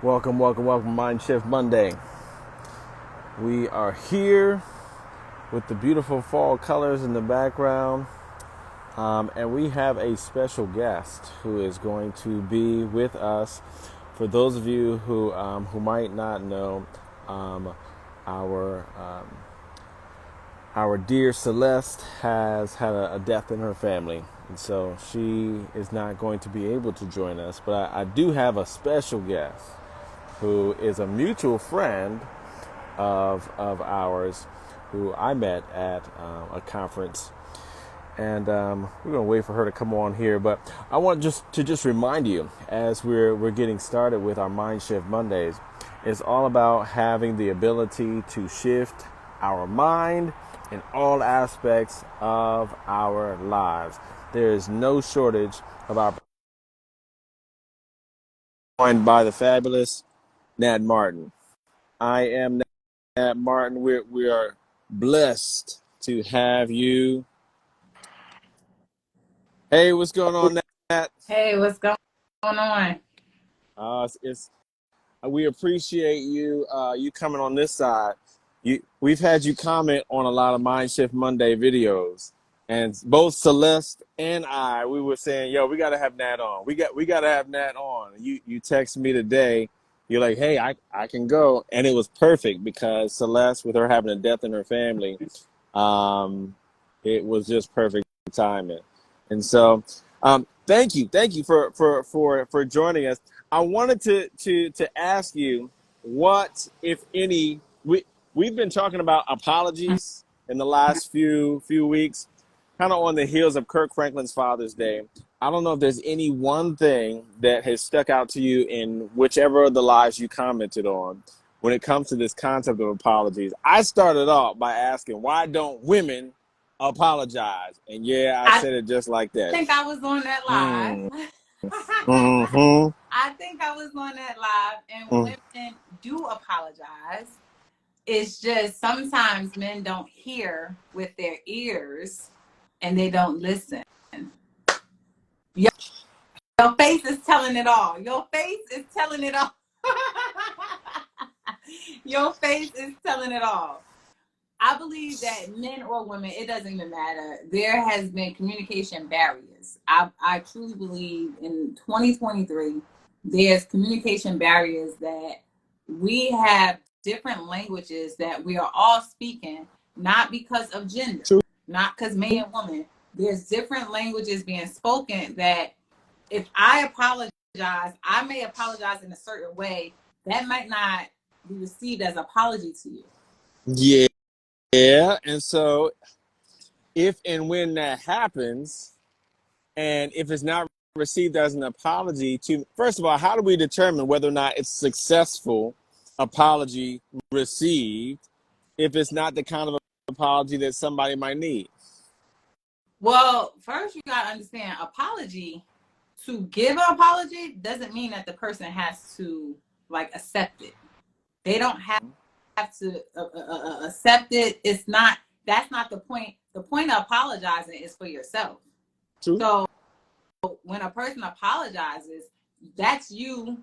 Welcome, welcome, welcome, MindSHIFT Monday. We are here with the beautiful fall colors in the background, and we have a special guest who is going to be with us. For those of you who might not know, our our dear Celeste has had a death in her family, and so she is not going to be able to join us. But I do have a special guest who is a mutual friend of ours, who I met at a conference, and we're gonna wait for her to come on here. But I want just remind you, as we're getting started with our Mind Shift Mondays, it's all about having the ability to shift our mind in all aspects of our lives. There is no shortage of our joined by the fabulous Nat Martin. I am Nat Martin. We are blessed to have you. Hey, what's going on, Nat? Hey, what's going on? It's we appreciate you coming on this side. We've had you comment on a lot of Mind Shift Monday videos, and both Celeste and we were saying, "Yo, we got to have Nat on. We got to have Nat on." You text me today. You're like, "Hey, I can go," and it was perfect because Celeste, with her having a death in her family, um, it was just perfect timing. And so, thank you for joining us. I wanted to ask you, what, if any, we've been talking about apologies in the last few weeks, kind of on the heels of Kirk Franklin's Father's Day. I don't know if there's any one thing that has stuck out to you in whichever of the lives you commented on when it comes to this concept of apologies. I started off by asking, why don't women apologize? And yeah, I I said it just like that. think I was on that Mm, live. mm-hmm, I think I was on that live, and mm. women do apologize. It's just sometimes men don't hear with their ears and they don't listen. Your, your face is telling it all. Your face is telling it all. Your face is telling it all. I believe that men or women, it doesn't even matter. There has been communication barriers. I truly believe in 2023, there's communication barriers that we have different languages that we are all speaking, not because of gender, True. not because man and woman. There's different languages being spoken that if I apologize, I may apologize in a certain way that might not be received as apology to you. Yeah, yeah. And so, if and when that happens, and if it's not received as an apology, to first of all, how do we determine whether or not it's successful apology received if it's not the kind of apology that somebody might need? Well, first you gotta understand, apology, to give an apology doesn't mean that the person has to like accept it. They don't have to accept it. It's not. That's not the point. The point of apologizing is for yourself. True. So when a person apologizes, that's you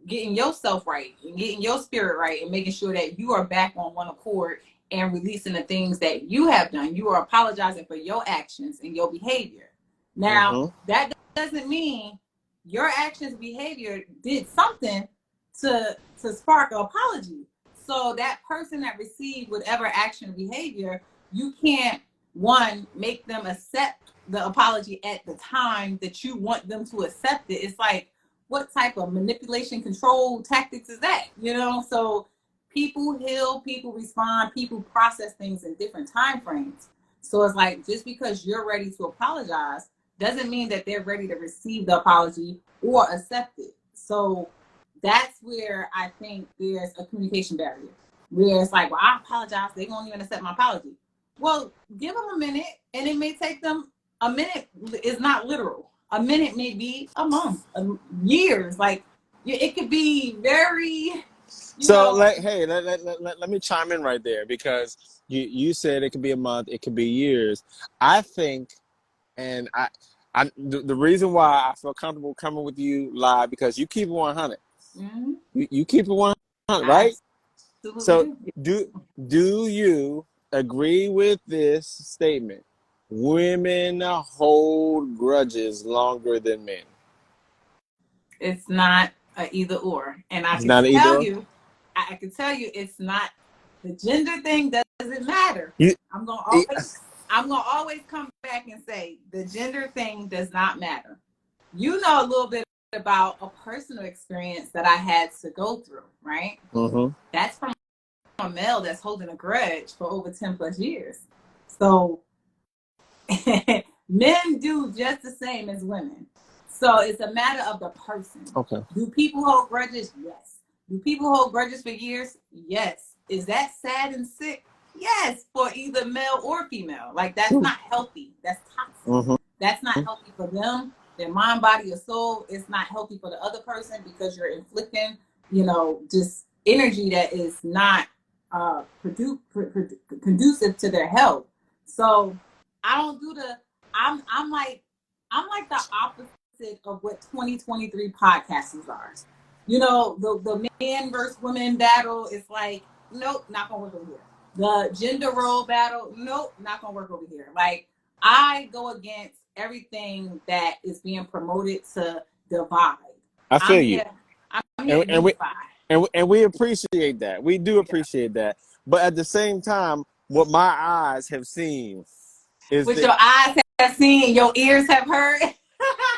getting yourself right and getting your spirit right and making sure that you are back on one accord and releasing the things that you have done. You are apologizing for your actions and your behavior. Now, Mm-hmm. that doesn't mean your actions behavior did something to spark an apology. So that person that received whatever action or behavior, you can't, one, make them accept the apology at the time that you want them to accept it. It's like, what type of manipulation control tactics is that? So people heal, people respond, people process things in different time frames. So it's like, just because you're ready to apologize doesn't mean that they're ready to receive the apology or accept it. So that's where I think there's a communication barrier, where it's like, well, I apologize, they won't even accept my apology. Well, give them a minute, and it may take them a minute. Is not literal. A minute may be a month, years. Like, it could be very, you So, know. like, hey, let me chime in right there, because you said it could be a month, it could be years. I think, and the reason why I feel comfortable coming with you live, because you keep it 100. Mm-hmm. You keep it 100, I right? absolutely So do. do you agree with this statement? Women hold grudges longer than men. It's not a either or, and I It's can not either tell or. you, I can tell you, it's not the gender thing doesn't matter. You, I'm gonna eh, always, I'm gonna always come back and say the gender thing does not matter. You know a little bit about a personal experience that I had to go through, right? mhm. That's from a male that's holding a grudge for over 10 plus years. So men do just the same as women. So it's a matter of the person. Okay. Do people hold grudges? Yes. Do people hold grudges for years? Yes. Is that sad and sick? Yes, for either male or female. Like, that's True. not healthy. That's toxic. Mhm. That's not healthy for them, their mind, body, or soul. It's not healthy for the other person because you're inflicting, just energy that is not conducive to their health. So I don't do the. I'm like the opposite of what 2023 podcasters are. The man versus women battle is like, nope, not gonna work over here. The gender role battle, nope, not gonna work over here. Like, I go against everything that is being promoted to divide. I feel I'm you, here. I'm here and to and we unify. and we appreciate that. We do Yeah. appreciate that. But at the same time, what my eyes have seen is What that your eyes have seen, your ears have heard.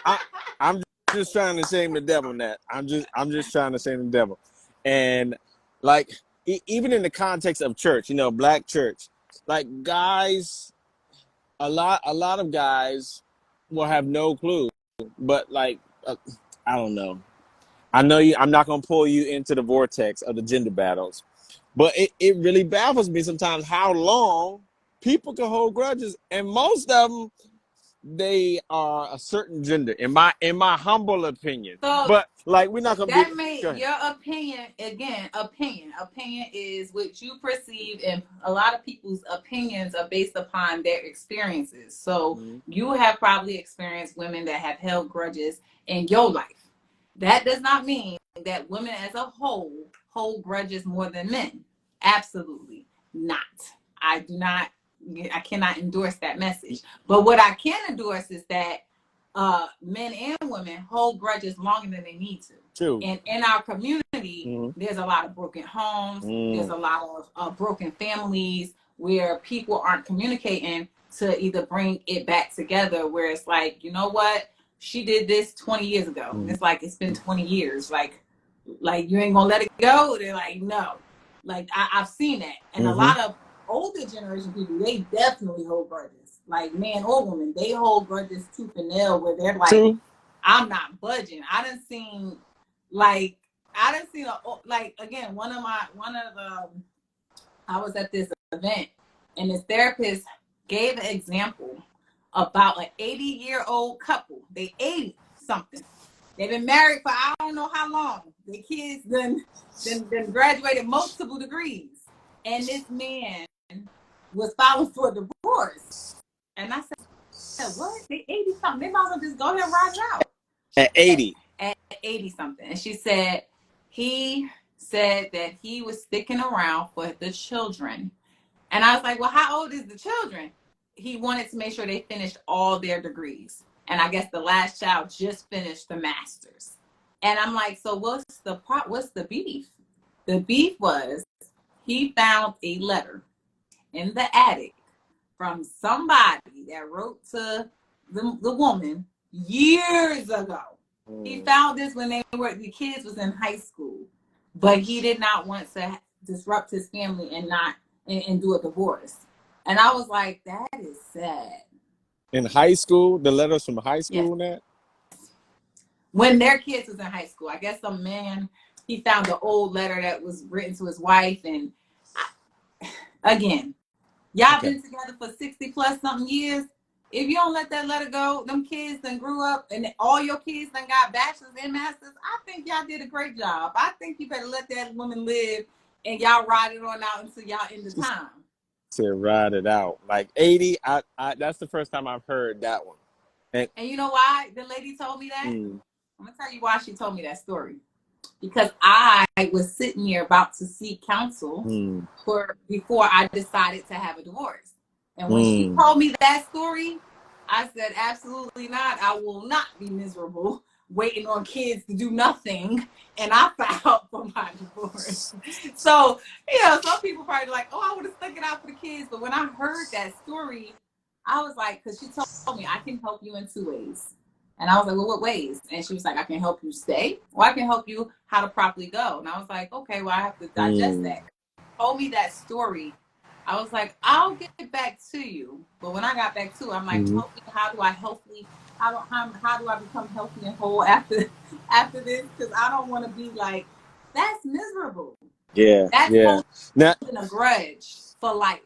I I'm just trying to shame the devil in that. I'm just trying to shame the devil, and like even in the context of church, black church, like guys, a lot of guys will have no clue, but like I don't know. I know you. I'm not gonna pull you into the vortex of the gender battles, but it really baffles me sometimes how long people can hold grudges, and most of them they are a certain gender in my humble opinion. So But like we're not gonna be. that made Go ahead. your opinion, again, opinion is what you perceive, and a lot of people's opinions are based upon their experiences. So Mhm. you have probably experienced women that have held grudges in your life. That does not mean that women as a whole hold grudges more than men. Absolutely not. I do not. I cannot endorse that message. But what I can endorse is that men and women hold grudges longer than they need to. True. And in our community, Mm-hmm. there's a lot of broken homes. There's Mm. a lot of broken families where people aren't communicating to either bring it back together. Where it's like, you know what, she did this 20 years ago. And Mm. it's like, it's been 20 years. Like you ain't gonna let it go. They're like, no. Like I've seen that, and a Mm-hmm. lot of older generation people, they definitely hold grudges. Like man or woman, they hold grudges tooth and nail, where they're like, True. I'm not budging. Like I done seen like again one of the I was at this event, and this therapist gave an example about an 80-year-old couple. They 80 something. They've been married for I don't know how long. The kids then graduated multiple degrees, and this man was filing for a divorce. And I said, "What? They 80 something? They might as well just go ahead and ride it out." At 80. At 80 something, and she said he said that he was sticking around for the children. And I was like, well, how old is the children? He wanted to make sure they finished all their degrees. And I guess the last child just finished the master's. And I'm like, so what's the beef? The beef was he found a letter in the attic from somebody that wrote to the woman years ago. He Mm. found this when the kids was in high school, but he did not want to disrupt his family and do a divorce. And I was like, that is sad. In high school, the letters from high Yes. school and that. When their kids was in high school, I guess some man, he found the old letter that was written to his wife. And again, y'all Okay. been together for 60 plus something years. If you don't let that letter go, them kids then grew up and all your kids then got bachelors and masters. I think y'all did a great job. I think you better let that woman live and y'all ride it on out until y'all end the time. To ride it out. Like 80, that's the first time I've heard that one. And And you know why the lady told me that? mm, I'm gonna tell you why she told me that story. because I was sitting here about to seek counsel before I decided to have a divorce. And when she told me that story, I said, absolutely not. I will not be miserable waiting on kids to do nothing. And I filed for my divorce. So, some people probably like, oh, I would have stuck it out for the kids. But when I heard that story, I was like, because she told me I can help you in 2 ways. And I was like, well, what ways? And she was like, I can help you stay, or I can help you how to properly go. And I was like, okay, well, I have to digest that. Told me that story. I was like, I'll get back to you. But when I got back to it, I'm like, help me. How do I healthily? How do I become healthy and whole after this? Because I don't want to be like, that's miserable. Yeah, That's yeah. holding a grudge for life.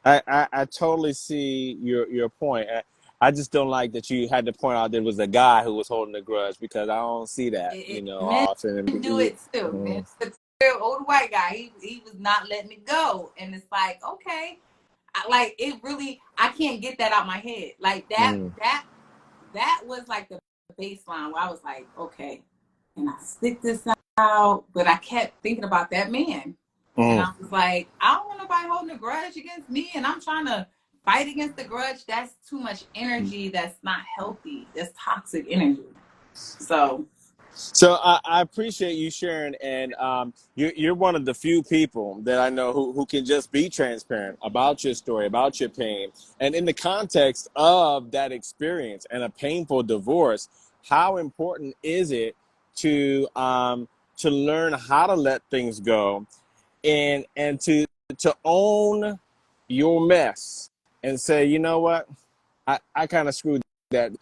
I totally see your point. I just don't like that you had to point out there was a guy who was holding a grudge, because I don't see that, Men often. do it too. Men, the old white guy, he was not letting it go, and it's like, okay, like it really, I can't get that out my head. Like that was like the baseline where I was like, okay, and I stick this out, but I kept thinking about that man. And I was like, I don't want nobody holding a grudge against me, and I'm trying to fight against the grudge. That's too much energy. That's not healthy. That's toxic energy. So I appreciate you sharing, and you're one of the few people that I know who can just be transparent about your story, about your pain, and in the context of that experience and a painful divorce. How important is it to learn how to let things go, and to own your mess and say, you know what, I kind of screwed that.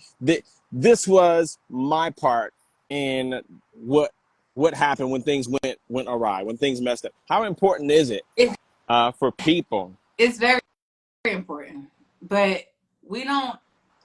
This was my part in what happened when things went awry, when things messed up. How important is it for people? It's very, very important, but we don't.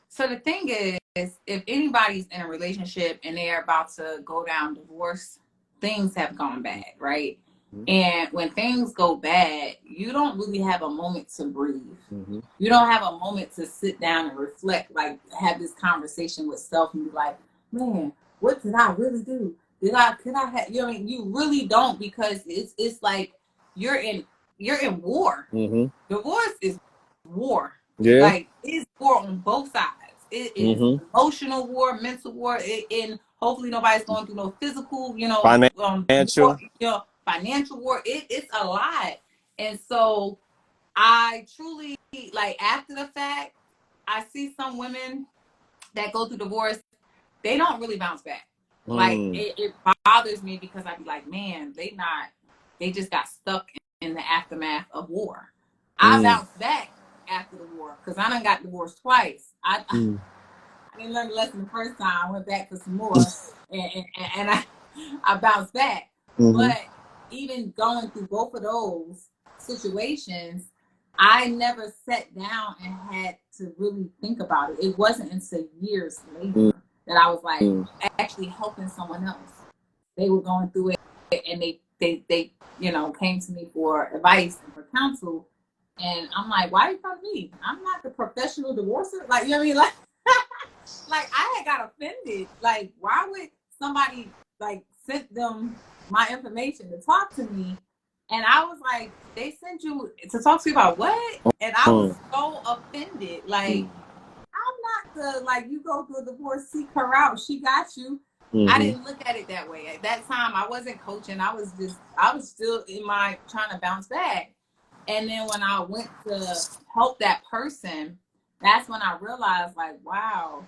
So the thing is, if anybody's in a relationship and they are about to go down divorce, things have gone bad, right? And when things go bad, you don't really have a moment to breathe. You don't have a moment to sit down and reflect, like have this conversation with self and be like, man, what did I really do? Could I have, you really don't, because it's like you're in war. Divorce is war. Yeah. Like it's war on both sides. It is emotional war, mental war, and hopefully nobody's going through no physical, Financial. war, financial war. It's a lot. And so I truly, like, after the fact, I see some women that go through divorce, they don't really bounce back. Like it bothers me, because I'd be like, man, they just got stuck in the aftermath of war. I bounced back after the war, because I done got divorced twice. I didn't learn the lesson the first time. I went back for some more, and I bounced back. But even going through both of those situations, I never sat down and had to really think about it. It wasn't until years later that I was like actually helping someone else. They were going through it, and they came to me for advice and for counsel. And I'm like, why are you coming to me? I'm not the professional divorcer. Like, you know what I mean? Like, like I had got offended. Like, why would somebody like send them my information to talk to me? And I was like, they sent you to talk to me about what? And I was so offended. Like, I'm not the, like, you go through a divorce, seek her out. She got you. I didn't look at it that way. At that time, I wasn't coaching. I was still in my trying to bounce back. And then when I went to help that person, that's when I realized, like, wow,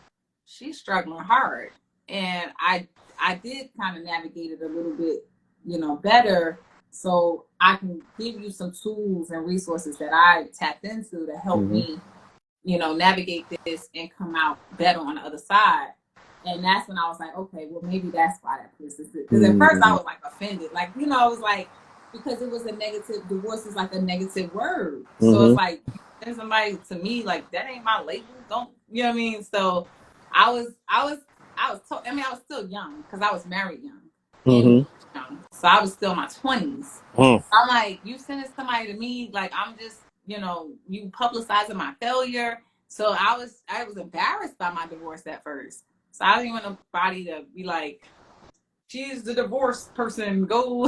she's struggling hard. And I did kind of navigate it a little bit, better. So I can give you some tools and resources that I tapped into to help me, navigate this and come out better on the other side. And that's when I was like, okay, well, maybe that's why that person is. Because at first I was like offended. Like, it was like, because it was a negative, divorce is like a negative word. So it's like, send somebody to me, like, that ain't my label. Don't, you know what I mean? So I was still young, because I was married young. And young. So I was still in my 20s. I'm like, you sending somebody to me, like, I'm just, you publicizing my failure. So I was embarrassed by my divorce at first. So I didn't want nobody to be like, she's the divorced person. Go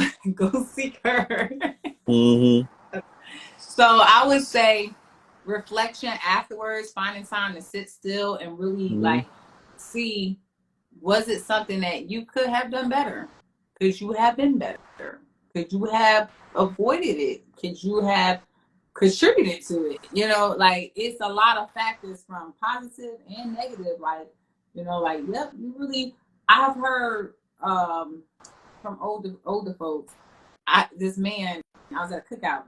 seek her. Mm-hmm. So I would say reflection afterwards, finding time to sit still and really Mm-hmm. like see, was it something that you could have done better? Could you have been better? Could you have avoided it? Could you have contributed to it? You know, like it's a lot of factors from positive and negative. Like, you know, like, yep, you really, I've heard from older folks. This man, I was at a cookout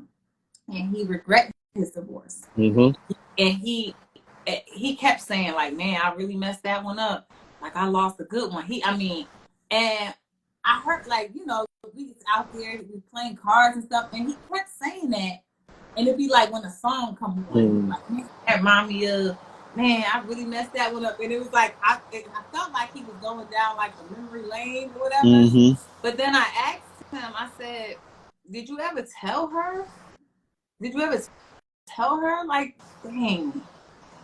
and he regretted his divorce. Mm-hmm. And he kept saying like, man, I really messed that one up. Like I lost a good one. And I heard like, you know, we was out there, we playing cards and stuff, and he kept saying that. And it'd be like when a song come on, like man, that remind me of, man, I really messed that one up. And it was like I felt like he was going down like a memory lane or whatever. Mm-hmm. But then I asked him, I said, did you ever tell her? Did you ever tell her like, dang,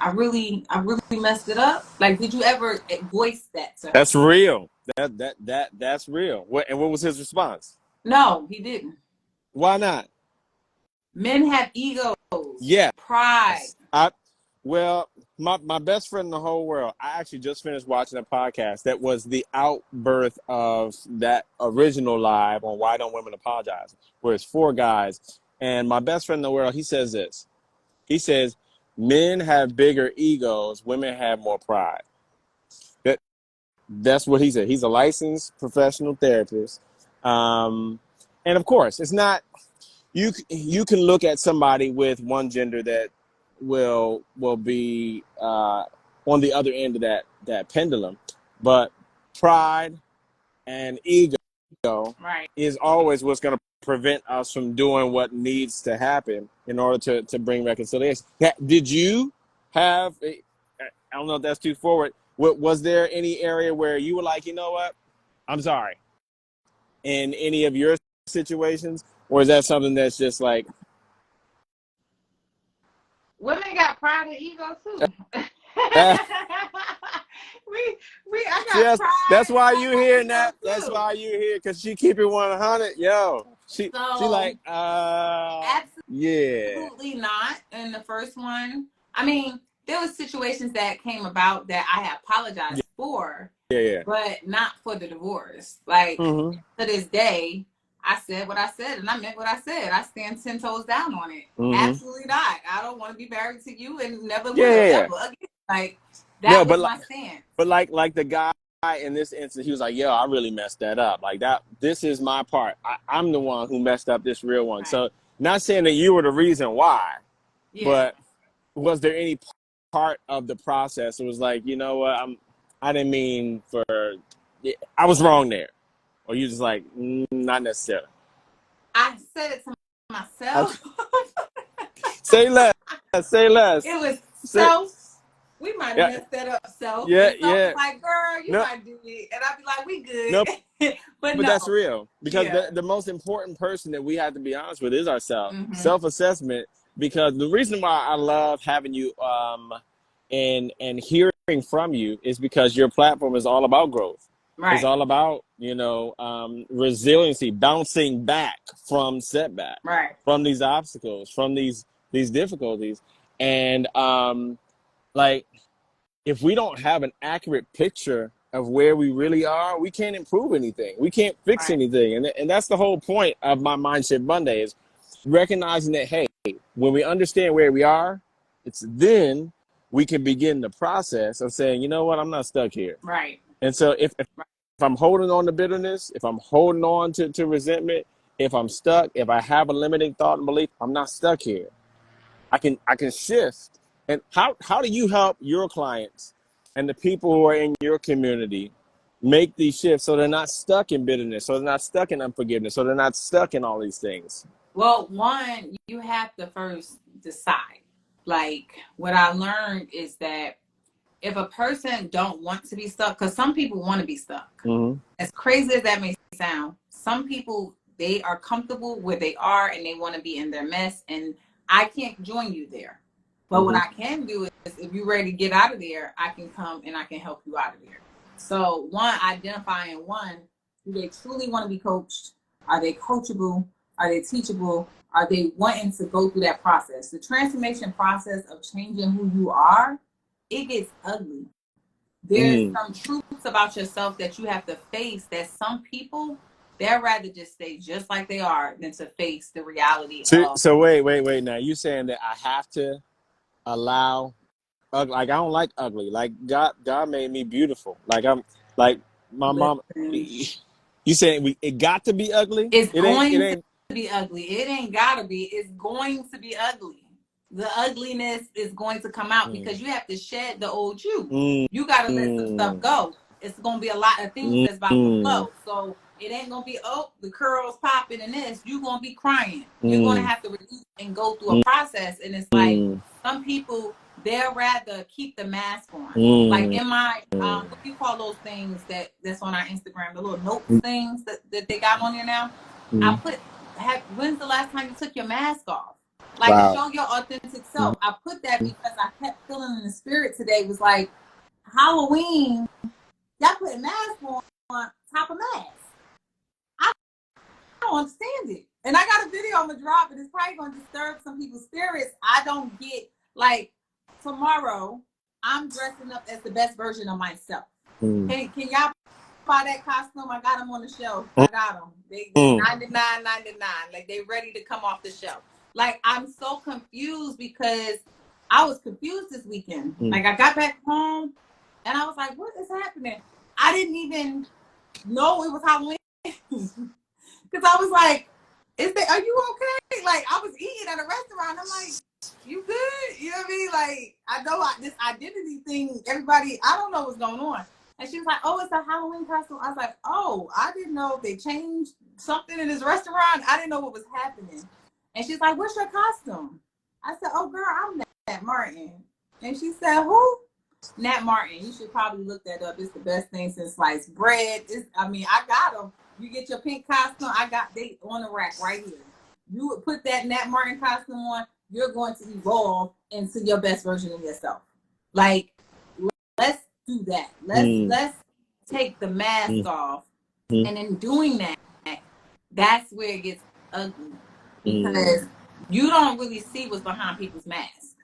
I really messed it up? Like, did you ever voice that to her? That's real. That's real. What was his response? No, he didn't. Why not? Men have egos. Yeah. Pride. Well, my best friend in the whole world, I actually just finished watching a podcast that was the outbirth of that original live on Why Don't Women Apologize, where it's 4 guys. And my best friend in the world, he says this. He says, men have bigger egos, women have more pride. That's what he said. He's a licensed professional therapist. And of course, it's not, you can look at somebody with one gender that will be on the other end of that pendulum, but pride and ego Right. is always what's going to prevent us from doing what needs to happen in order to bring reconciliation. Did you have, I don't know if that's too forward, was there any area where you were like, you know what, I'm sorry, in any of your situations? Or is that something that's just like, Women got pride and ego too. I got yes, pride. that's why you hear that. that. That's why you hear, because she keep it 100. Yo, she like, yeah. Absolutely not. In the first one, I mean, there was situations that came about that I apologized for, but not for the divorce. Like to this day, I said what I said and I meant what I said. I stand 10 toes down on it. Absolutely not. I don't want to be married to you and never will ever again. Like that was my stance. But like the guy in this instance, he was like, yo, I really messed that up. Like that, this is my part. I'm the one who messed up this real one. Right. So not saying that you were the reason why, but was there any part of the process it was like, you know what, I didn't mean for, I was wrong there? Or you just like, not necessarily? I said it to myself. Say less. Say less. It was we might have messed that up. So was like, girl, you might do it. And I'd be like, we good. Nope. but that's real. Because the most important person that we have to be honest with is ourselves. Self-assessment. Because the reason why I love having you and hearing from you is because your platform is all about growth. Right. It's all about, resiliency, bouncing back from setback, from these obstacles, from these difficulties. And like, if we don't have an accurate picture of where we really are, we can't improve anything. We can't fix anything. And that's the whole point of my MindSHIFT Monday is recognizing that, hey, when we understand where we are, it's then we can begin the process of saying, you know what, I'm not stuck here. Right. And so if I'm holding on to bitterness, if I'm holding on to resentment, if I'm stuck, if I have a limiting thought and belief, I'm not stuck here. I can shift. And how do you help your clients and the people who are in your community make these shifts so they're not stuck in bitterness, so they're not stuck in unforgiveness, so they're not stuck in all these things? Well, one, you have to first decide. Like what I learned is that if a person don't want to be stuck, because some people want to be stuck. As crazy as that may sound, some people, they are comfortable where they are and they want to be in their mess, and I can't join you there. But what I can do is if you're ready to get out of there, I can come and I can help you out of there. So one, identifying Do they truly want to be coached? Are they coachable? Are they teachable? Are they wanting to go through that process? The transformation process of changing who you are, it gets ugly. There's some truths about yourself that you have to face that some people, they'd rather just stay just like they are than to face the reality of. So wait. Now you saying that I have to allow ugly? Like I don't like ugly. Like God made me beautiful. Like I'm like my mom. Listen, You saying it got to be ugly? it's It going to ain't. be ugly. It ain't gotta be. It's going to be ugly. The ugliness is going to come out because you have to shed the old you. Mm, You got to let some stuff go. It's going to be a lot of things that's about to mm, flow. So it ain't going to be, oh, the curls popping and this. You're going to be crying. You're going to mm, have to release and go through a process. And it's like some people, they'll rather keep the mask on. Like in my, what do you call those things that's on our Instagram, the little notes things that they got on there now? I put, when's the last time you took your mask off? Like, wow. show your authentic self. I put that because I kept feeling in the spirit today was like, Halloween, y'all put a mask on top of mask. I don't understand it. And I got a video I'm going to drop, and it's probably going to disturb some people's spirits. I don't get, like, tomorrow, I'm dressing up as the best version of myself. Can y'all buy that costume? I got them on the shelf. I got them. They $99.99. Like, they ready to come off the shelf. Like, I'm so confused because I was confused this weekend. Like, I got back home and I was like, what is happening? I didn't even know it was Halloween. Because I was like, are you okay? Like, I was eating at a restaurant. I'm like, you good? You know what I mean? Like, I know this identity thing, everybody, I don't know what's going on. And she was like, oh, it's a Halloween costume. I was like, oh, I didn't know if they changed something in this restaurant. I didn't know what was happening. And she's like, what's your costume? I said, oh, girl, I'm Nat Martin. And she said, who? Nat Martin. You should probably look that up. It's the best thing since sliced bread. I got them. You get your pink costume. They on the rack right here. You would put that Nat Martin costume on, you're going to evolve into your best version of yourself. Like, let's do that. Let's take the mask off. And in doing that, that's where it gets ugly. Because you don't really see what's behind people's masks.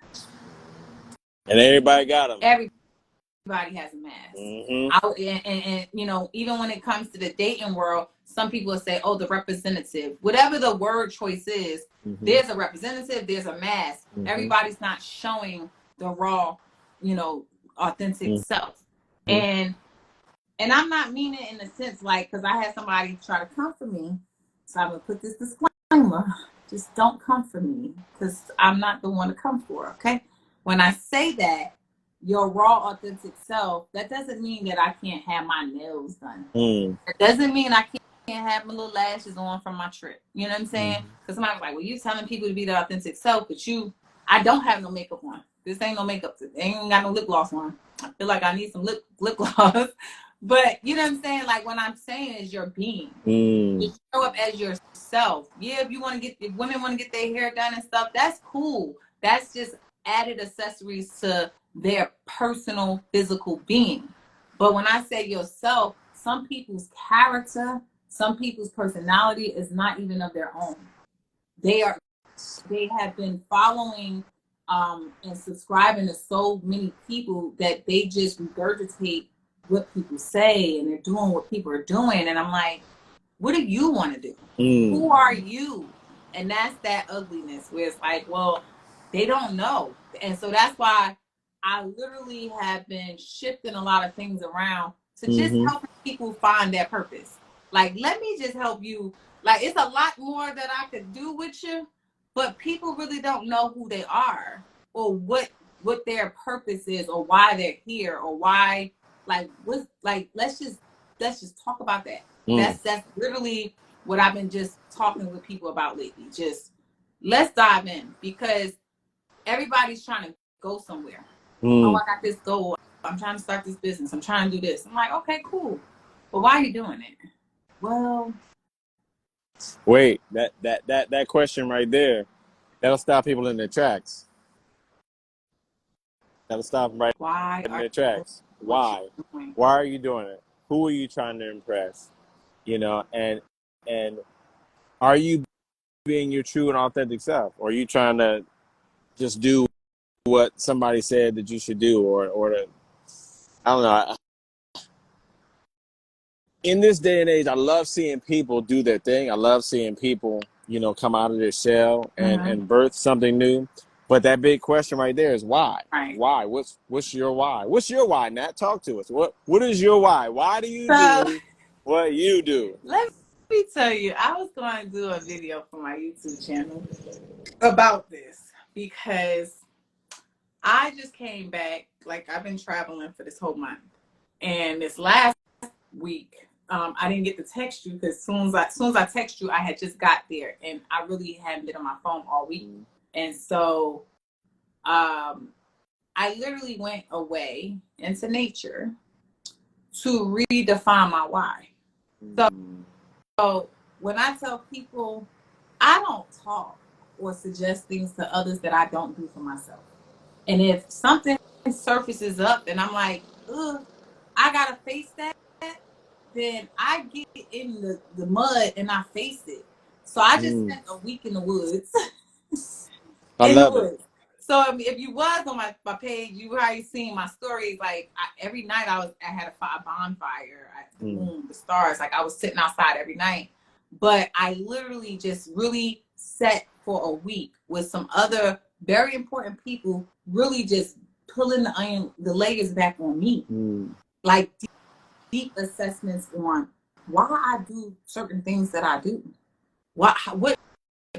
And everybody got them. Everybody has a mask. And you know, even when it comes to the dating world, some people will say, oh, the representative. Whatever the word choice is, there's a representative, there's a mask. Everybody's not showing the raw, you know, authentic self. And I'm not meaning in the sense like, because I had somebody try to come for me. So I'm going to put this disclaimer. Just don't come for me because I'm not the one to come for, okay? When I say that, your raw, authentic self, that doesn't mean that I can't have my nails done. It doesn't mean I can't have my little lashes on from my trip. You know what I'm saying? Because somebody's like, well, you telling people to be their authentic self, but I don't have no makeup on. This ain't no makeup. Ain't got no lip gloss on. I feel like I need some lip gloss. But you know what I'm saying? Like what I'm saying is your being. You show up as yourself. Yeah, if women want to get their hair done and stuff, that's cool. That's just added accessories to their personal physical being. But when I say yourself, some people's character, some people's personality is not even of their own. They have been following and subscribing to so many people that they just regurgitate what people say and they're doing what people are doing. And I'm like, what do you want to do? Who are you? And that's that ugliness where it's like, well, they don't know. And so that's why I literally have been shifting a lot of things around to just help people find their purpose. Like, let me just help you. Like, it's a lot more that I could do with you, but people really don't know who they are or what their purpose is or why they're here or why, like, what's like, let's just talk about that. That's literally what I've been just talking with people about lately. Just let's dive in because everybody's trying to go somewhere. Oh, I got this goal. I'm trying to start this business. I'm trying to do this. I'm like, okay, cool. But why are you doing it? Well, wait, that question right there, that'll stop people in their tracks. That'll stop them right in their tracks. Why? Why are you doing it? Who are you trying to impress? and are you being your true and authentic self, or are you trying to just do what somebody said that you should do, or I don't know. In this day and age, I love seeing people do their thing. I love seeing people, come out of their shell and birth something new. But that big question right there is why? Right. Why? What's your why? What's your why, Nat? Talk to us. What is your why? Why do you So do what you do? let me tell you, I was going to do a video for my YouTube channel about this because I just came back. Like, I've been traveling for this whole month, and this last week, I didn't get to text you because as soon as I text you, I had just got there, and I really hadn't been on my phone all week, and so I literally went away into nature to redefine my why. So when I tell people, I don't talk or suggest things to others that I don't do for myself. And if something surfaces up and I'm like, ugh, I gotta face that, then I get in the mud and I face it. So I just spent a week in the woods. I love it. So if you was on my page, you already seen my stories. Like every night I had a bonfire, the moon, the stars. Like I was sitting outside every night. But I literally just really sat for a week with some other very important people, really just pulling the layers back on me. Like deep assessments on why I do certain things that I do. What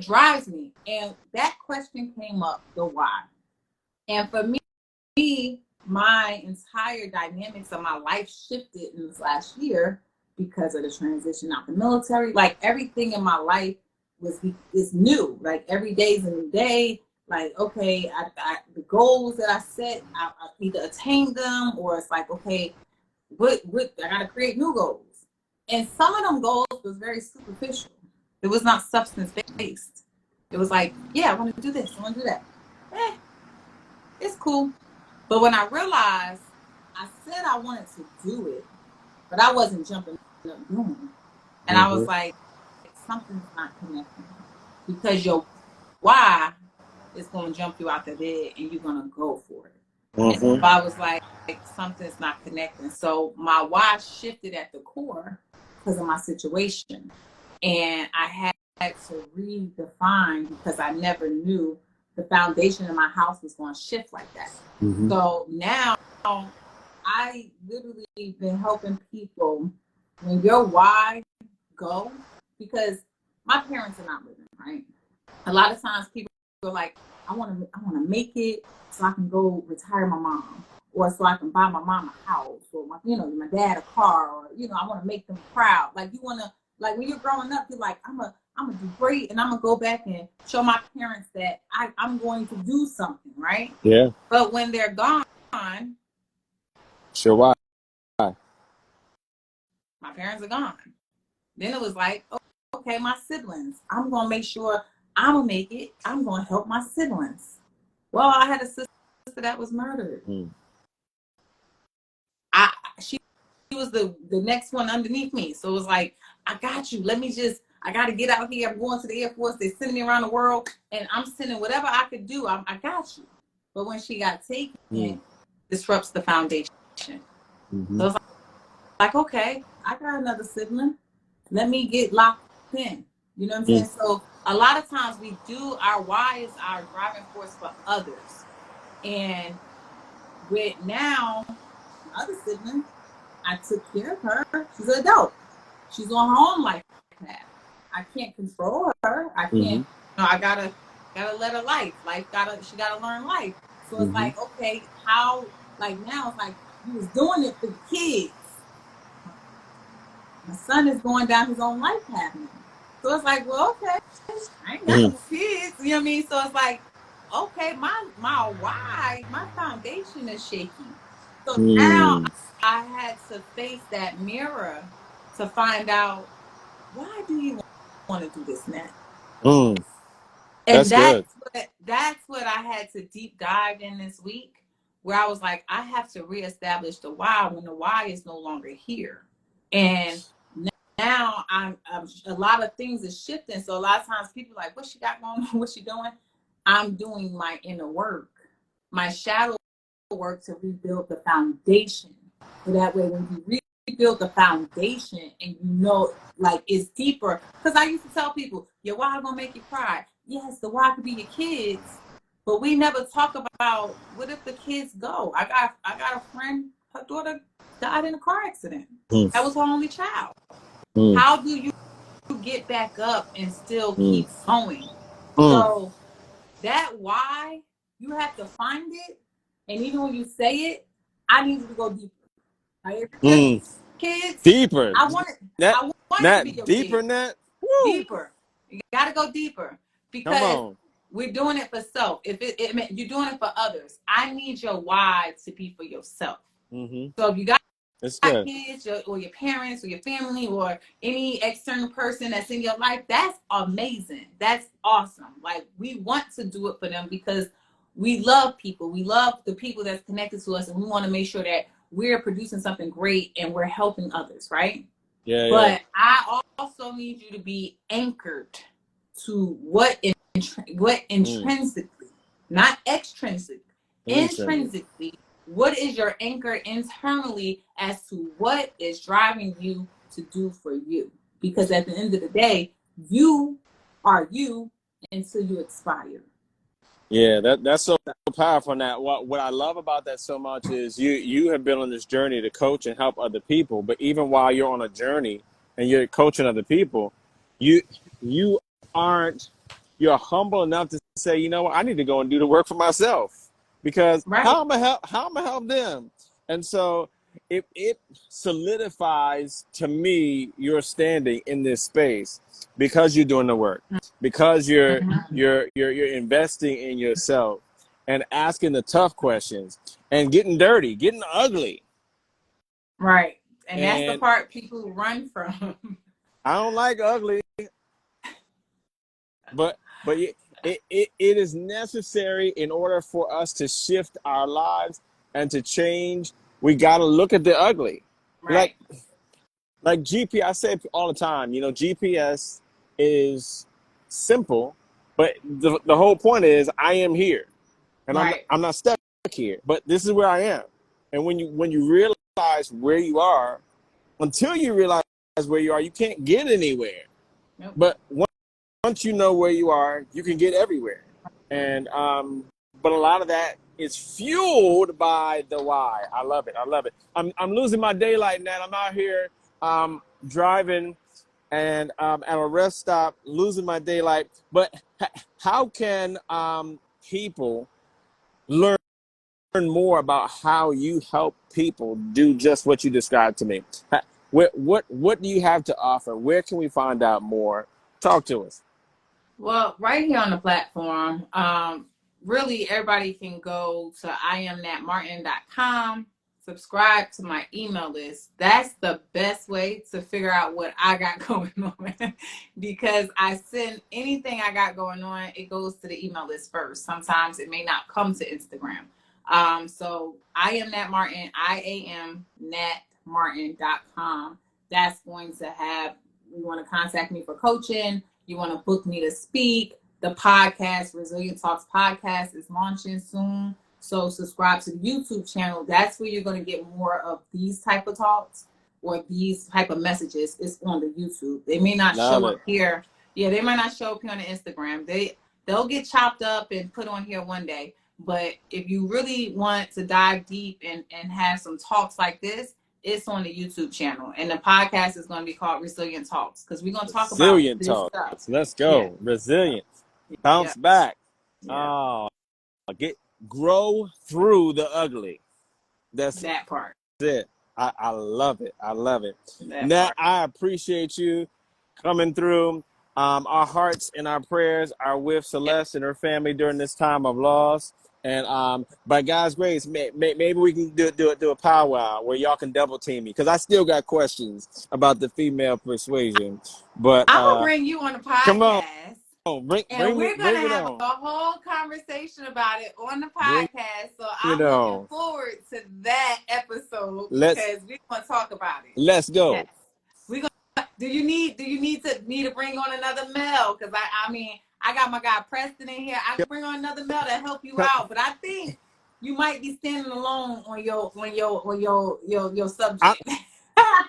drives me? And that question came up, the why. And for me, my entire dynamics of my life shifted in this last year because of the transition out the military. Like everything in my life is new. Like every day is a new day. Like, okay, the goals that I set, I either attain them, or it's like, okay, what I gotta create new goals. And some of them goals was very superficial. It was not substance based. It was like, yeah, I want to do this, I want to do that. It's cool. But when I realized, I said I wanted to do it, but I wasn't jumping up doing it. And I was like, something's not connecting. Because your why is going to jump you out the bed and you're going to go for it. And so I was like, something's not connecting. So my why shifted at the core because of my situation. And I had to redefine because I never knew the foundation of my house was going to shift like that. So now I literally been helping people when your why go, because my parents are not living, right? A lot of times people are like, I want to make it so I can go retire my mom, or so I can buy my mom a house, or my dad a car, or I want to make them proud. Like you want to, like when you're growing up, you're like, I'm gonna do great, and I'm gonna go back and show my parents that I'm going to do something, right? Yeah. But when they're gone, Sure. Why? my parents are gone. Then it was like, oh, okay, my siblings. I'm gonna make sure I'm gonna make it. I'm gonna help my siblings. Well, I had a sister that was murdered. She was the next one underneath me. So it was like, I got you. I got to get out here. I'm going to the Air Force. They're sending me around the world, and I'm sending whatever I could do. I got you. But when she got taken, it disrupts the foundation. So it's like, okay, I got another sibling. Let me get locked in. You know what I'm saying? So a lot of times we do our why is our driving force for others. And with now, my other sibling, I took care of her. She's an adult. She's on her own life path. I can't control her. I can't. I gotta let her she gotta learn life. So it's like, okay, how? Like now, it's like you was doing it for the kids. My son is going down his own life path now. So it's like, well, okay, I ain't got no kids. You know what I mean? So it's like, okay, my why, my foundation is shaky. So now I had to face that mirror to find out, why do you want to do this now? And that's what I had to deep dive in this week, where I was like, I have to reestablish the why when the why is no longer here. And now I'm a lot of things is shifting. So a lot of times people are like, what she got going on? What she doing? I'm doing my inner work, my shadow work to rebuild the foundation. So that way, when you rebuild the foundation and you know, like it's deeper. Because I used to tell people, your why gonna make you cry. Yes, the why could be your kids, but we never talk about what if the kids go. I got a friend, her daughter died in a car accident. Mm. That was her only child. Mm. How do you get back up and still Mm. keep going? Mm. So that why, you have to find it. And even when you say it, I need you to go deeper. Like if it's just Mm. kids, Deeper. That I want it to be that your deeper kids. than that. Woo. Deeper. You gotta go deeper Come because on. we're doing it for self. If you're doing it for others, I need your why to be for yourself. Mm-hmm. So if you got It's good. kids or your parents or your family or any external person that's in your life, that's amazing. That's awesome. Like we want to do it for them because we love people. We love the people that's connected to us, and we want to make sure that we're producing something great and we're helping others, right? Yeah, yeah. But I also need you to be anchored to what Mm. intrinsically, not extrinsically, Intrinsic. intrinsically, what is your anchor internally as to what is driving you to do for you? Because at the end of the day, you are you until you expire. Yeah, that's so powerful. And that what I love about that so much is you have been on this journey to coach and help other people. But even while you're on a journey and you're coaching other people, you you aren't you're humble enough to say, you know what, I need to go and do the work for myself because Right. how am I help them? And so it solidifies to me your standing in this space because you're doing the work, because Mhm. you're investing in yourself and asking the tough questions and getting dirty, getting ugly. Right. And that's the And part people run from. I don't like ugly, but it is necessary in order for us to shift our lives and to change. We got to look at the ugly. Like Right. like GPS, I say all the time, you know, GPS is simple, but the whole point is I am here. And Right. I'm not stuck here, but this is where I am. And when you realize where you are, until you realize where you are, you can't get anywhere. Nope. But once you know where you are, you can get everywhere. And but a lot of that is fueled by the why. I love it. I love it. I'm losing my daylight now. I'm out here driving and at a rest stop, losing my daylight. But how can people learn more about how you help people do just what you described to me? What do you have to offer? Where can we find out more? Talk to us. Well, right here on the platform, really everybody can go to iamnatmartin.com, subscribe to my email list. That's the best way to figure out what I got going on because I send anything I got going on, it goes to the email list first. Sometimes it may not come to Instagram. So I am Nat Martin, iamnatmartin.com. That's going to have, you want to contact me for coaching, you want to book me to speak. The podcast, Resilient Talks podcast, is launching soon. So subscribe to the YouTube channel. That's where you're going to get more of these type of talks or these type of messages. It's on the YouTube. They may not Love show up it. here. Yeah, they might not show up here on the Instagram. They'll get chopped up and put on here one day. But if you really want to dive deep and have some talks like this, it's on the YouTube channel. And the podcast is going to be called Resilient Talks because we're going to talk about Resilient this talk. stuff. Let's Yeah. go. Resilience. Bounce Yeah. back. Yeah. Oh, get grow through the ugly. That's That part. it. I love it. I love it. That Nat, part. I appreciate you coming through. Our hearts and our prayers are with Celeste and her family during this time of loss. And by God's grace, maybe we can do a powwow where y'all can double team me because I still got questions about the female persuasion. But I'm gonna bring you on the come on, podcast, and we're bring gonna it have on, a whole conversation about it on the bring podcast. So it I'm looking on. forward to that episode Let's because we're gonna talk about it. let's Yes, go. we're gonna Do you need me to bring on another male? Because I mean, I got my guy Preston in here. I can bring on another male to help you out, but I think you might be standing alone on your subject.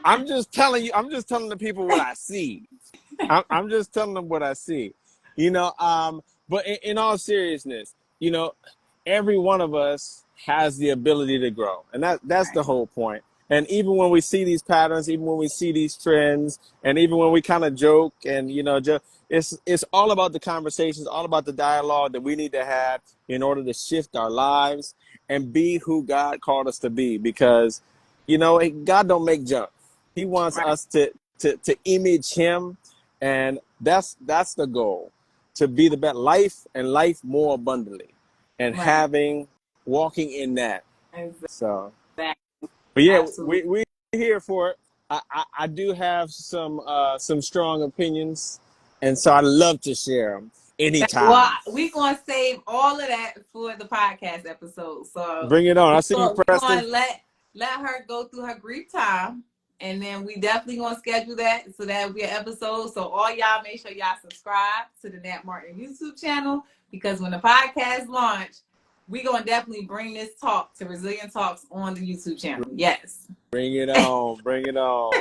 I'm just telling you. I'm just telling the people what I see. I'm just telling them what I see. You know, but in all seriousness, you know, every one of us has the ability to grow, and that's Right. the whole point. And even when we see these patterns, even when we see these trends, and even when we kind of joke, and you know, it's all about the conversations, all about the dialogue that we need to have in order to shift our lives and be who God called us to be. Because, you know, God don't make junk. He wants Right. us to image Him, and that's the goal, to be the best life and life more abundantly, and Right. walking in that. Exactly. So, but yeah, Absolutely. we here for it. I do have some strong opinions, and so I love to share them Well, anytime. we're gonna save all of that for the podcast episode. So Bring it on. I see you, we're Preston. gonna let her go through her grief time, and then we definitely gonna schedule that so that'll be an episode. So all y'all make sure y'all subscribe to the Nat Martin YouTube channel, because when the podcast launch, we gonna definitely bring this talk to Resilient Talks on the YouTube channel. Yes. Bring it on. Bring it on.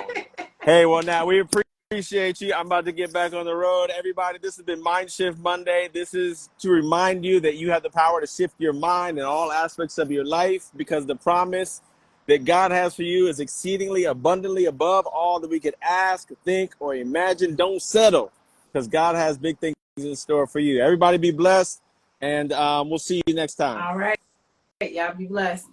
Hey, well, now we appreciate you. I'm about to get back on the road. Everybody, this has been Mind Shift Monday. This is to remind you that you have the power to shift your mind in all aspects of your life, because the promise that God has for you is exceedingly abundantly above all that we could ask, think, or imagine. Don't settle, because God has big things in store for you. Everybody be blessed, and we'll see you next time. All right. Y'all be blessed.